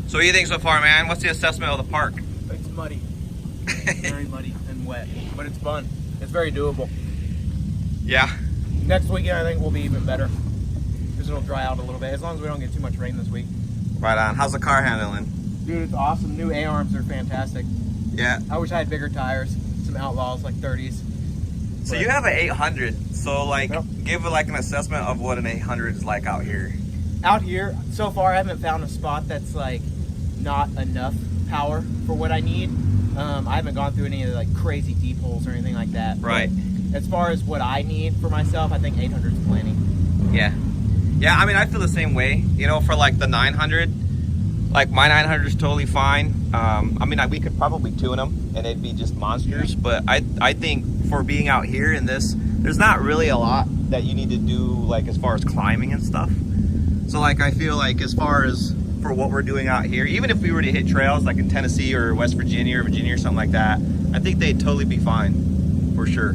So what do you think so far, man? What's the assessment of the park? It's muddy. Very muddy and wet, but it's fun. It's very doable. Yeah. Next weekend I think will be even better because it'll dry out a little bit as long as we don't get too much rain this week. Right on. How's the car handling? Dude, it's awesome. New A-arms are fantastic. Yeah. I wish I had bigger tires, some Outlaws like 30s. So you have an 800. So like, Yep. give it like an assessment of what an 800 is like out here. Out here, so far I haven't found a spot that's like not enough power for what I need. I haven't gone through any of the like crazy deep holes or anything like that. Right. But as far as what I need for myself, I think 800 is plenty. Yeah. Yeah, I mean, I feel the same way. You know, for like the 900, like my 900 is totally fine. I mean, we could probably tune them and they'd be just monsters. But I think for being out here in this, there's not really a lot that you need to do like as far as climbing and stuff. So like, I feel like as far as for what we're doing out here, even if we were to hit trails like in Tennessee or West Virginia or Virginia or something like that, I think they'd totally be fine, for sure.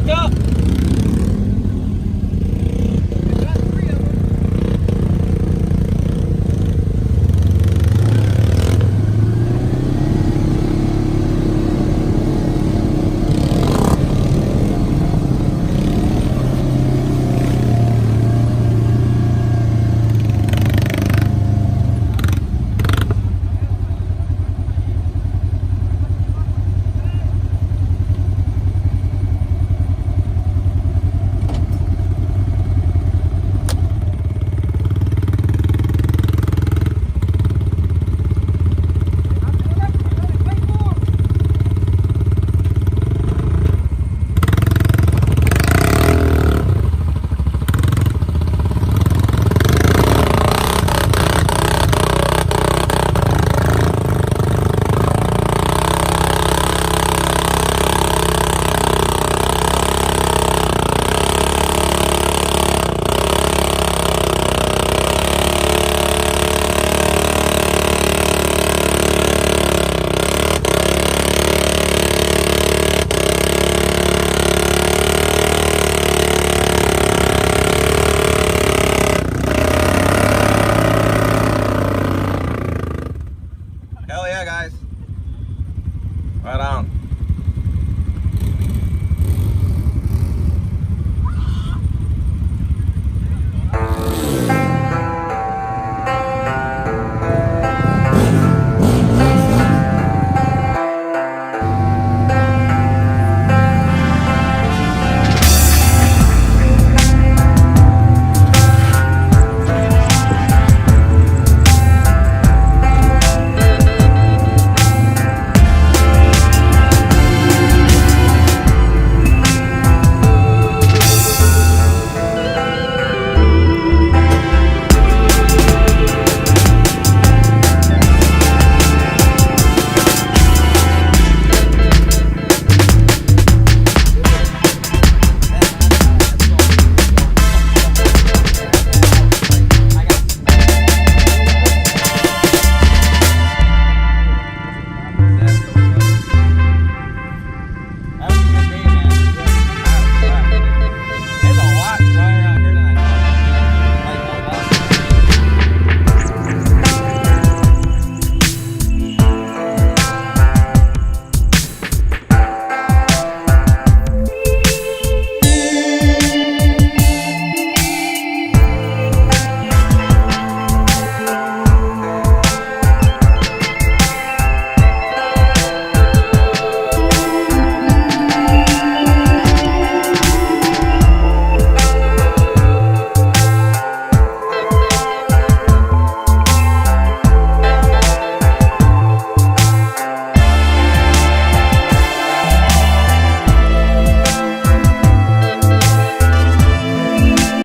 Look up.